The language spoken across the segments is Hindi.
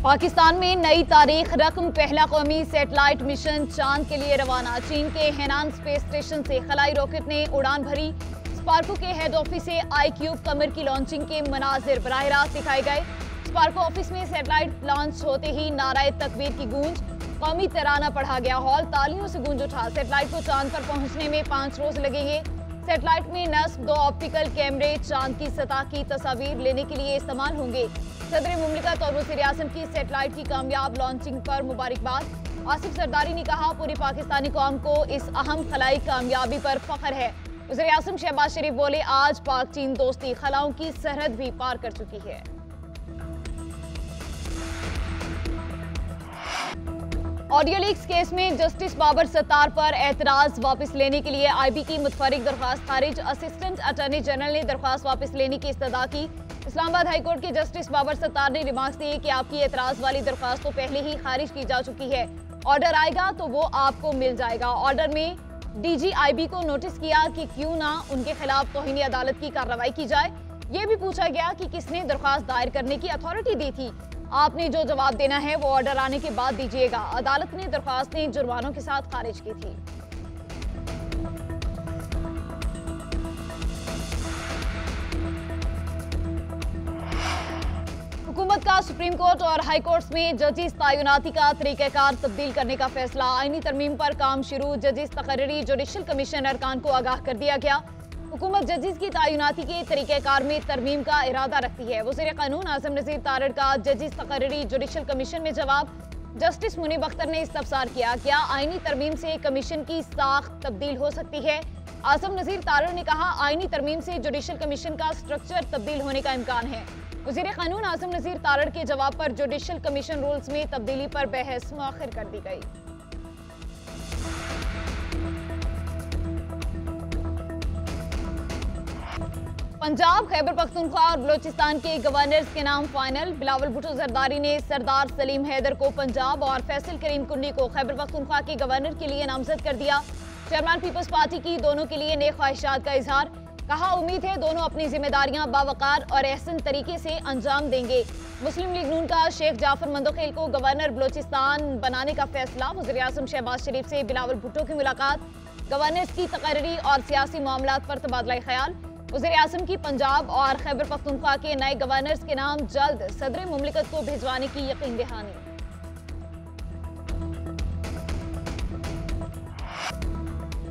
पाकिस्तान में नई तारीख रकम, पहला कौमी सैटेलाइट मिशन चांद के लिए रवाना। चीन के हेनान स्पेस स्टेशन से खलाई रॉकेट ने उड़ान भरी। स्पार्को के हेड ऑफिस से iCube कमर की लॉन्चिंग के मनाजिर बराह रास्त दिखाए गए। स्पार्को ऑफिस में सैटेलाइट लॉन्च होते ही नाराए तकबीर की गूंज, कौमी तराना पढ़ा गया, हॉल तालियों से गूंज उठा। सैटेलाइट को चांद पर पहुंचने में 5 रोज लगेंगे। सैटेलाइट में नस्ब 2 ऑप्टिकल कैमरे चांद की सतह की तस्वीर लेने के लिए इस्तेमाल होंगे। सदर मुमलिकत और वज़ीर-ए-आज़म की सैटेलाइट की कामयाब लॉन्चिंग पर मुबारकबाद। आसिफ जरदारी ने कहा, पूरी पाकिस्तानी कौम को इस अहम खलाई कामयाबी पर फख्र है। वज़ीर-ए-आज़म शहबाज शरीफ बोले, आज पाक चीन दोस्ती खलाओं की सरहद भी पार कर चुकी है। ऑडियो लीक्स केस में जस्टिस बाबर सत्तार पर एतराज वापस लेने के लिए IB की मुतफरिक दरख्वास्त खारिज। असिस्टेंट अटॉर्नी जनरल ने दरख्वास्त वापस लेने की इस्तदा की। इस्लामाबाद हाई कोर्ट के जस्टिस बाबर सत्तार ने रिमार्क्स दिए कि आपकी एतराज वाली दरख्वास्त तो पहले ही खारिज की जा चुकी है। ऑर्डर आएगा तो वो आपको मिल जाएगा। ऑर्डर में DG IB को नोटिस किया कि क्यों ना उनके खिलाफ तौहीन अदालत की कार्रवाई की जाए। ये भी पूछा गया कि किसने दरख्वास्त दायर करने की अथॉरिटी दी थी। आपने जो जवाब देना है वो ऑर्डर आने के बाद दीजिएगा। अदालत ने दरख्वास्तें जुर्मानों के साथ खारिज की थी। हुकूमत का सुप्रीम कोर्ट और हाई कोर्ट्स में जजिस तैनाती का तरीक़ाकार तब्दील करने का फैसला। आईनी तरमीम पर काम शुरू। जजिस तकर्री जुडिशल कमीशन अरकान को आगाह कर दिया गया। हुकूमत जजिस की तैनाती के तरीक़ाकार में तरमीम का इरादा रखती है। वज़ीर कानून आज़म नज़ीर तारड़ का जजिस तकर्री जुडिशल कमीशन में जवाब। जस्टिस मुनीब अख्तर ने इस्तफसार किया, क्या आईनी तरमीम से कमीशन की साख्त तब्दील हो सकती है? आज़म नज़ीर तारड़ ने कहा, आईनी तरमीम से जुडिशल कमीशन का स्ट्रक्चर तब्दील होने का इम्कान है। वज़ीर कानून आज़म नज़ीर तारड़ के जवाब पर जुडिशल कमीशन रूल्स में तब्दीली पर बहस मुअख्खर कर दी गई। पंजाब, खैबर पख्तूनख्वा और बलोचिस्तान के गवर्नर्स के नाम फाइनल। बिलावल भुट्टो जरदारी ने सरदार सलीम हैदर को पंजाब और फैसल करीम कुंडी को खैबर पख्तूनख्वा के गवर्नर के लिए नामजद कर दिया। चेयरमैन पीपल्स पार्टी की दोनों के लिए नेक ख्वाहिशात का इजहार। कहा, उम्मीद है दोनों अपनी जिम्मेदारियां बावकार और एहसन तरीके से अंजाम देंगे। मुस्लिम लीग नून का शेख जाफर मंदोखेल को गवर्नर बलोचिस्तान बनाने का फैसला। वज़ीर-ए-आज़म शहबाज शरीफ से बिलावल भुट्टो की मुलाकात। गवर्नर्स की तकर्री और सियासी मामलात पर तबादला ख्याल। वज़ीर-ए-आज़म की पंजाब और खैबर पख्तूनख्वा के नए गवर्नर्स के नाम जल्द सदर मुमलिकत को भिजवाने की यकीन दहानी।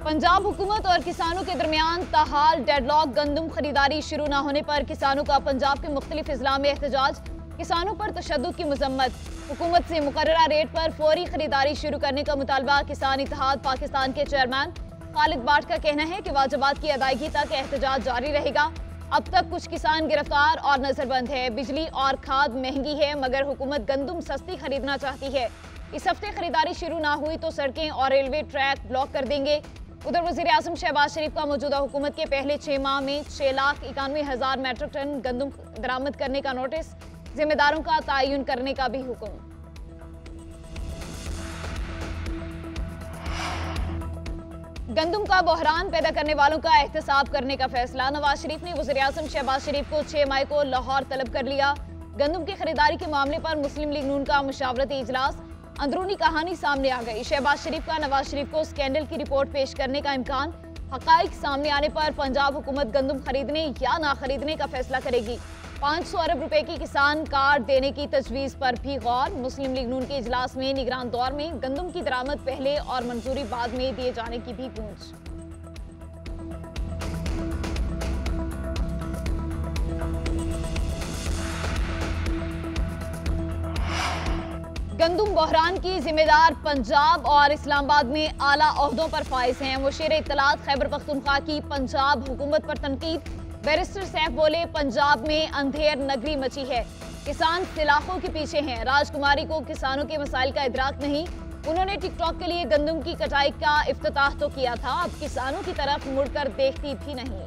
पंजाब हुकूमत और किसानों के दरमियान ताहाल डेडलॉक। गंदम खरीदारी शुरू न होने पर किसानों का पंजाब के मुख्तलिफ अजला में एहतजाज। किसानों पर तशद्दुद की मजम्मत। हुकूमत से मुकर्ररा रेट पर फौरी खरीदारी शुरू करने का मुतालबा। किसान इत्तेहाद पाकिस्तान के चेयरमैन खालिद बाट का कहना है कि वाजिबात की अदायगी तक एहतजाज जारी रहेगा। अब तक कुछ किसान गिरफ्तार और नजरबंद है। बिजली और खाद महंगी है मगर हुकूमत गंदम सस्ती खरीदना चाहती है। इस हफ्ते खरीदारी शुरू ना हुई तो सड़कें और रेलवे ट्रैक ब्लॉक कर देंगे। उधर वज़ीर-ए-आज़म शहबाज शरीफ का मौजूदा हुकूमत के पहले 6 माह में 6,91,000 मैट्रिक टन गंदम बरामद करने का नोटिस। जिम्मेदारों का तयन करने का भी हुक्म। गंदम का बहरान पैदा करने वालों का एहतसाब करने का फैसला। नवाज शरीफ ने वज़ीर-ए-आज़म शहबाज शरीफ को 6 मई को लाहौर तलब कर लिया। गंदम की खरीदारी के मामले पर मुस्लिम लीग नून का मुशावरती इजलास। अंदरूनी कहानी सामने आ गई। शहबाज शरीफ का नवाज शरीफ को स्कैंडल की रिपोर्ट पेश करने का इम्कान। हकाइक सामने आने पर पंजाब हुकूमत गंदम खरीदने या ना खरीदने का फैसला करेगी। 500 अरब रुपए की किसान कार्ड देने की तजवीज़ पर भी गौर। मुस्लिम लीग नून के इजलास में निगरान दौर में गंदम की दरामद पहले और मंजूरी बाद में दिए जाने की भी गूंज। गंदम बहरान की जिम्मेदार पंजाब और इस्लामाबाद में आला ओहदों पर फाइज हैं। मुशीर इत्तलात खैबर पख्तूनख्वा की पंजाब हुकूमत पर तनकीद। बैरिस्टर सैफ बोले, पंजाब में अंधेर नगरी मची है। किसान सिलाखों के पीछे हैं। राजकुमारी को किसानों के मसाइल का इदराक नहीं। उन्होंने टिकटॉक के लिए गंदम की कटाई का इफ्तिताह तो किया था, अब किसानों की तरफ मुड़कर देखती भी नहीं।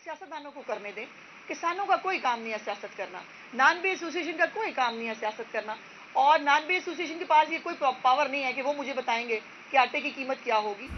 सियासतदानों को करने दें। किसानों का कोई काम नहीं है सियासत करना। नॉन बे एसोसिएशन का कोई काम नहीं है सियासत करना। और नॉन बे एसोसिएशन के पास ये कोई पावर नहीं है कि वो मुझे बताएंगे कि आटे की कीमत क्या होगी।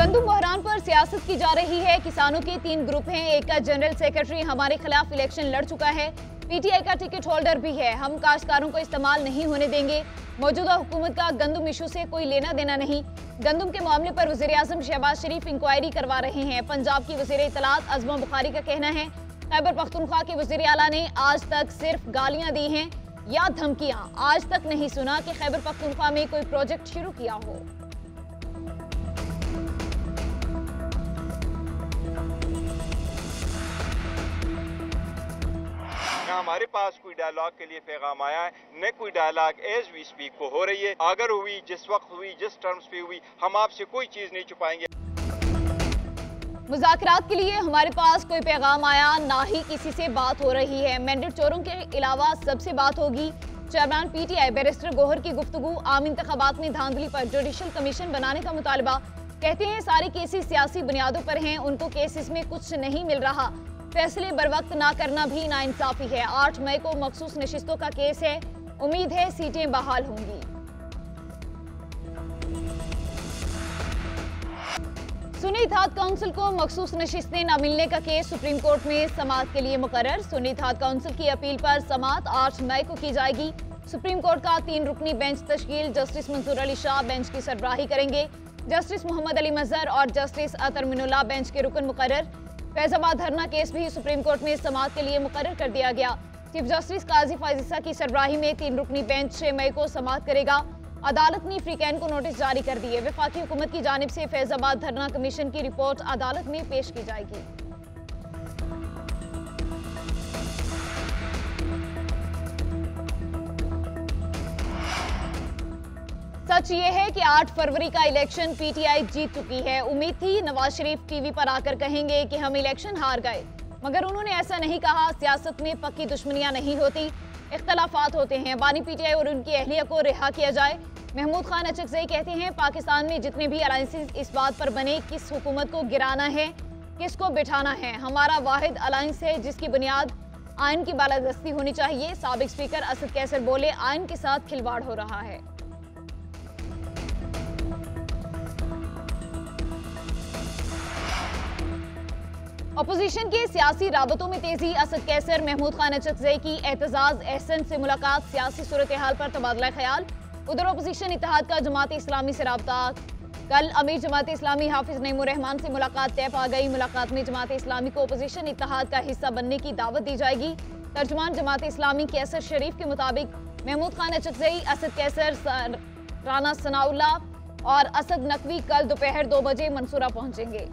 गंदम बहरान पर सियासत की जा रही है। किसानों के 3 ग्रुप हैं। एक का जनरल सेक्रेटरी हमारे खिलाफ इलेक्शन लड़ चुका है, पीटीआई का टिकट होल्डर भी है। हम काश्तकारों को इस्तेमाल नहीं होने देंगे। मौजूदा हुकूमत का गंदम इशू से कोई लेना देना नहीं। गंदम के मामले पर वज़ीर-ए-आज़म शहबाज शरीफ इंक्वायरी करवा रहे हैं। पंजाब की वज़ीर इत्तलात अज़मा बुखारी का कहना है खैबर पख्तूनख्वा के वज़ीर आला ने आज तक सिर्फ गालियां दी हैं या धमकियां। आज तक नहीं सुना कि खैबर पख्तूनख्वा में कोई प्रोजेक्ट शुरू किया हो। न हमारे पास कोई डायलॉग के लिए पैगाम आया है, न कोई डायलॉग एज वी स्पीक को हो रही है। अगर हुई, जिस वक्त हुई, जिस टर्म्स पे हुई, हम आपसे कोई चीज नहीं छुपाएंगे। मुज़ाकरात के लिए हमारे पास कोई पैगाम आया, ना ही किसी से बात हो रही है। मैंडेट चोरों के अलावा सबसे बात होगी। चेयरमैन पीटीआई बैरिस्टर गौहर की गुफ्तगू। आम इंतखाबात में धांधली पर जुडिशल कमीशन बनाने का मुतालबा। कहते हैं सारे केसेस सियासी बुनियादों पर हैं, उनको केसेस में कुछ नहीं मिल रहा। फैसले बर वक्त ना करना भी नाइंसाफी है। 8 मई को मखसूस नशिस्तों का केस है, उम्मीद है सीटें बहाल होंगी। सुन्नी इत्तेहाद काउंसिल को मखसूस नशिस्तें न मिलने का केस सुप्रीम कोर्ट में समाअत के लिए मुकर्रर। सुन्नी इत्तेहाद काउंसिल की अपील पर समाअत 8 मई को की जाएगी। सुप्रीम कोर्ट का 3 रुकनी बेंच तश्कील। जस्टिस मंसूर अली शाह बेंच की सरबराही करेंगे। जस्टिस मोहम्मद अली मजहर और जस्टिस अतर मिनुल्लाह बेंच के रुकन मुकर्रर। फैजाबाद धरना केस भी सुप्रीम कोर्ट में समाअत के लिए मुकर्रर कर दिया गया। चीफ जस्टिस काजी फाइजिसा की सरबराही में 3 रुकनी बेंच 6 मई को समाअत करेगा। अदालत ने फ्रीकैन को नोटिस जारी कर दिए। वफाकी हुकूमत की जानिब से फैजाबाद धरना कमीशन की रिपोर्ट अदालत में पेश की जाएगी। सच ये है कि 8 फरवरी का इलेक्शन पीटीआई जीत चुकी है। उम्मीद थी नवाज शरीफ टीवी पर आकर कहेंगे कि हम इलेक्शन हार गए, मगर उन्होंने ऐसा नहीं कहा। सियासत में पक्की दुश्मनियां नहीं होती, इख्तलाफात होते हैं। बानी पीटीआई और उनकी अहलिया को रिहा किया जाए। महमूद खान अचकज़ई कहते हैं पाकिस्तान में जितने भी अलायंसेस इस बात पर बने किस हुकूमत को गिराना है, किसको बिठाना है। हमारा वाहिद अलायंस है जिसकी बुनियाद आइन की बालादस्ती होनी चाहिए। साबिक स्पीकर असद कैसर बोले आइन के साथ खिलवाड़ हो रहा है। अपोजिशन के सियासी राबतों में तेजी। असद कैसर महमूद खान अचकज़ई की एतजाज एहसन से मुलाकात। सियासी सूरत हाल पर तबादला ख्याल। उधर अपोजिशन इत्तेहाद का जमात इस्लामी से राबता। कल अमीर जमात इस्लामी हाफिज नईमुर रहमान से मुलाकात तय पा गई। मुलाकात में जमात इस्लामी को अपोजिशन इत्तेहाद का हिस्सा बनने की दावत दी जाएगी। तर्जुमान जमात इस्लामी कैसर शरीफ के मुताबिक महमूद खान अचकज़ई, असद कैसर, राना सनाउल्लाह और असद नकवी कल दोपहर 2 बजे मंसूरा पहुंचेंगे।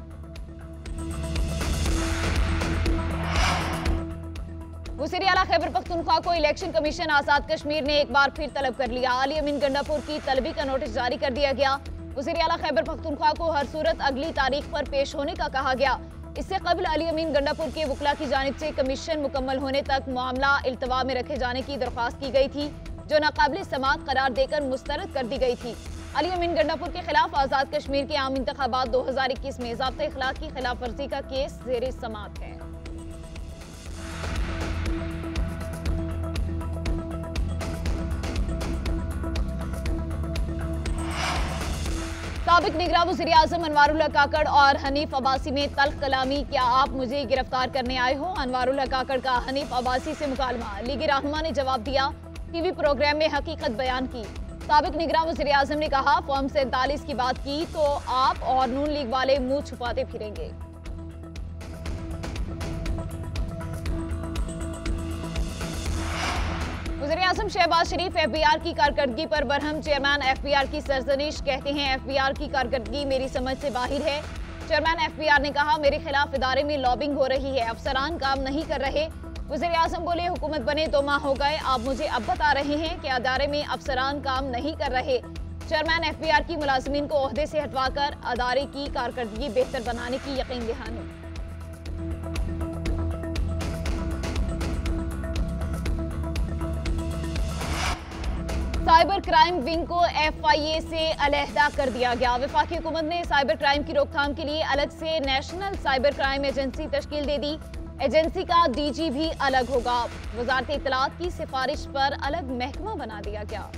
वज़ीर आला खैबर पख्तूनख्वा को इलेक्शन कमीशन आज़ाद कश्मीर ने एक बार फिर तलब कर लिया। अली अमीन गंडापुर की तलबी का नोटिस जारी कर दिया गया। वज़ीर आला खैबर पख्तूनख्वा को हर सूरत अगली तारीख पर पेश होने का कहा गया। इससे कबल अली अमीन गंडापुर के वकला की जानिब से कमीशन मुकम्मल होने तक मामला इल्तवा में रखे जाने की दरख्वास्त की गई थी, जो नाकाबिल समाअत करार देकर मुस्तरद कर दी गई थी। अली अमीन गंडापुर के खिलाफ आज़ाद कश्मीर के आम इंतखाबात 2021 में ज़ाब्ता इखलाक की खिलाफ वर्जी का केस ज़ेर समाअत है। साबिक निगरान वज़ीर आज़म अनवारुल्लाह काकड़ और हनीफ अब्बासी में तल्ख कलामी। क्या आप मुझे गिरफ्तार करने आए हो? अनवारुल्लाह काकड़ का हनीफ अब्बासी से मुकालमा। लीगी रहनुमा ने जवाब दिया, टीवी प्रोग्राम में हकीकत बयान की। साबिक निगरान वज़ीर आज़म ने कहा फॉर्म 47 की बात की तो आप और नून लीग वाले मुंह छुपाते फिरेंगे। वज़ीर-ए-आज़म शहबाज शरीफ एफबीआर की कारकर्दगी पर बरहम। चेयरमैन एफबीआर की सरजनिश। कहते हैं एफबीआर की कारकर्दगी मेरी समझ से बाहर है। चेयरमैन एफबीआर ने कहा मेरे खिलाफ इदारे में लॉबिंग हो रही है, अफसरान काम नहीं कर रहे। वज़ीर-ए-आज़म बोले हुकूमत बने 2 माह हो गए, आप मुझे अब बता रहे हैं कि अदारे में अफसरान काम नहीं कर रहे। चेयरमैन एफबीआर की मुलाजिमीन को ओहदे से हटवाकर अदारे की कारकर्दगी बेहतर बनाने की यकीन दहानी। साइबर क्राइम विंग को एफआईए से अलहदा कर दिया गया। वफाकी हुकूमत ने साइबर क्राइम की रोकथाम के लिए अलग से नेशनल साइबर क्राइम एजेंसी तश्कील दे दी। एजेंसी का डीजी भी अलग होगा। वजारत इत्तलात की सिफारिश पर अलग महकमा बना दिया गया।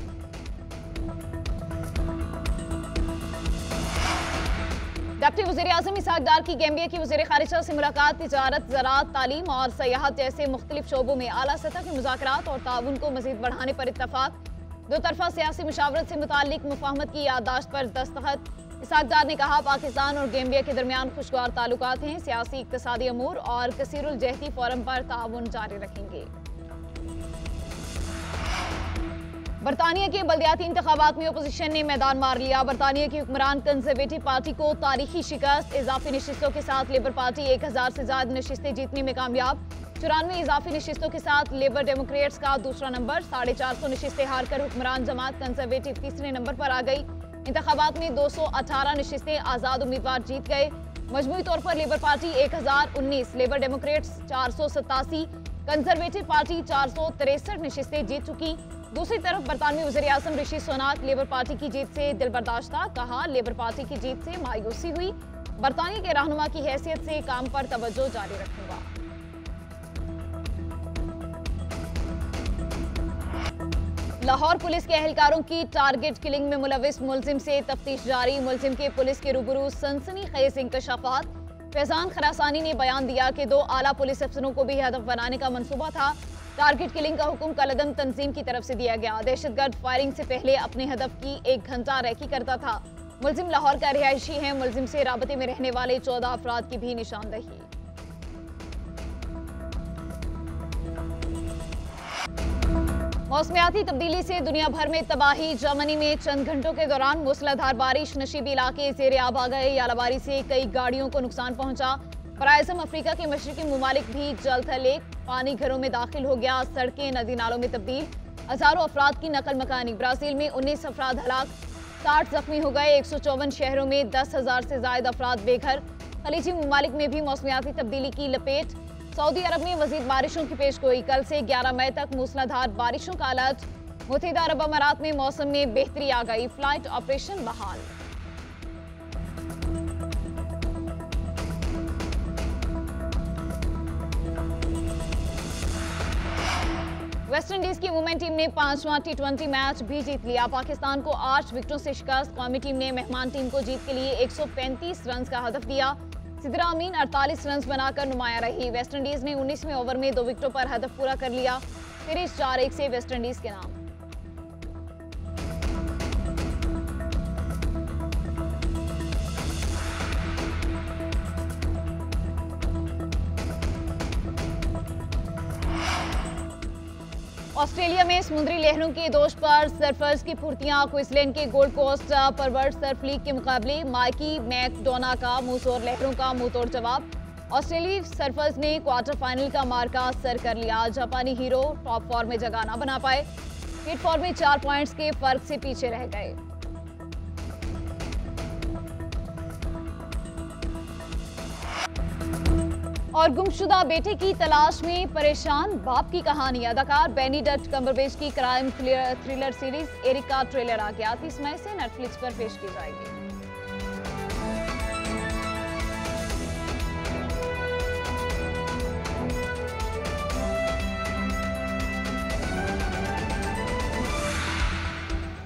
डिप्टी वज़ीर-ए-आज़म इसहाक डार की गैम्बिया की वज़ीर ख़ारिजा से मुलाकात तिजारत, ज़राअत, तालीम और सयाहत जैसे मुख्तलिफ शोबों में आला सतह के मुज़ाकरात और ताउन को मज़ीद बढ़ाने पर इत्तफ़ाक़। दो तरफ़ा सियासी मुशावरत से मुताल्लिक़ मुफ़ाहमत की याददाश्त पर दस्तखत। इसहाक डार ने कहा, पाकिस्तान और गैम्बिया के दरमियान खुशगवार ताल्लुकात हैं, सियासी इक़्तिसादी अमूर और कसीरुल जहती फोरम पर ताउन जारी रखेंगे। बरतानिया के बल्दियाती इंतखाबात में अपोजिशन ने मैदान मार लिया। बरतानिया की हुक्मरान कंजर्वेटिव पार्टी को तारीखी शिकस्त। इजाफी नशिस्तों के साथ लेबर पार्टी 1000 से ज्यादा नशिस्तें जीतने में कामयाब। 94 इजाफी नशिस्तों के साथ लेबर डेमोक्रेट्स का दूसरा नंबर। 450 नशिस्तें हारकर हुक्मरान जमात कंजर्वेटिव तीसरे नंबर पर आ गई। इंतखाबात में 218 नशिस्तें आजाद उम्मीदवार जीत गए। मजमूई तौर पर labour party 1019, labour Democrats 487, conservative party 463 नशिस्तें जीत चुकी। दूसरी तरफ बरतानवी वज़ीर-ए-आज़म ऋषि सुनाक लेबर पार्टी की जीत से दिलबर्दाश्ता। कहा, लेबर पार्टी की जीत से मायूसी हुई, बरतानिया के रहनुमा की हैसियत से काम पर तवज्जो जारी रखूंगा। लाहौर पुलिस के एहलकारों की टारगेट किलिंग में मुलविस मुलजिम से तफ्तीश जारी। मुलजिम के पुलिस के रूबरू सनसनीखेज इंकशाफात। फैजान खरासानी ने बयान दिया कि 2 आला पुलिस अफसरों को भी हदफ बनाने का मंसूबा था। टारगेट किलिंग का हुक्म कलदम तंजीम की तरफ से दिया गया। दहशतगर्द फायरिंग से पहले अपने हदफ की 1 घंटा रैकी करता था। मुलजिम लाहौर का रिहायशी है। मुलजिम से राबते में रहने वाले 14 अफराद की भी निशानदही। मौसमियाती तब्दीली से दुनिया भर में तबाही। जर्मनी में चंद घंटों के दौरान मूसलाधार बारिश, नशीबी इलाके ज़ेरे आब आ गए। यालाबारी से कई गाड़ियों को नुकसान पहुंचा। बराएज़म अफ्रीका के मशरकी ममालिक भी जल थले। पानी घरों में दाखिल हो गया, सड़कें नदी नालों में तब्दील। हजारों अफराद की नकल मकानी। ब्राजील में 19 अफराद हलाक, 60 जख्मी हो गए। 154 शहरों में 10,000 से ज्यादा अफराद बेघर। खलीजी ममालिक में भी मौसमियाती तब्दीली की लपेट। सऊदी अरब में मजीद बारिशों की पेशगोई। कल से 11 मई तक मूसलाधार बारिशों का अलर्ट। मुत्तहिदा अरब अमारात में मौसम में बेहतरी आ गई। फ्लाइट ऑपरेशन बहाल। वेस्टइंडीज की वुमेन टीम ने 5वां T20 मैच भी जीत लिया। पाकिस्तान को 8 विकेटों से शिकस्त। कौमी टीम ने मेहमान टीम को जीत के लिए 135 रन का हदफ दिया। सिद्रा अमीन 48 रन बनाकर नुमाया रही। वेस्टइंडीज ने 19वें ओवर में 2 विकेटों पर हदफ पूरा कर लिया। सीरीज 4-1 से वेस्टइंडीज के नाम। ऑस्ट्रेलिया में समुद्री लहरों के दोष पर सर्फर्स की फुर्तियां। क्वींसलैंड के गोल्ड कोस्ट पर वर्ल्ड सर्फ लीग के मुकाबले माइकी मैकडोना का मुंहतोड़ लहरों का मुंहतोड़ जवाब। ऑस्ट्रेलियाई सर्फर्स ने क्वार्टर फाइनल का मार्का सर कर लिया। जापानी हीरो टॉप 4 में जगह न बना पाए। हिट 4 में 4 पॉइंट्स के फर्क से पीछे रह गए। और गुमशुदा बेटे की तलाश में परेशान बाप की कहानी। अदाकार बेनेडिक्ट कम्बरबैच की क्राइम थ्रिलर सीरीज एरिक का ट्रेलर आ गया। 30 मई से नेटफ्लिक्स पर पेश की जाएगी।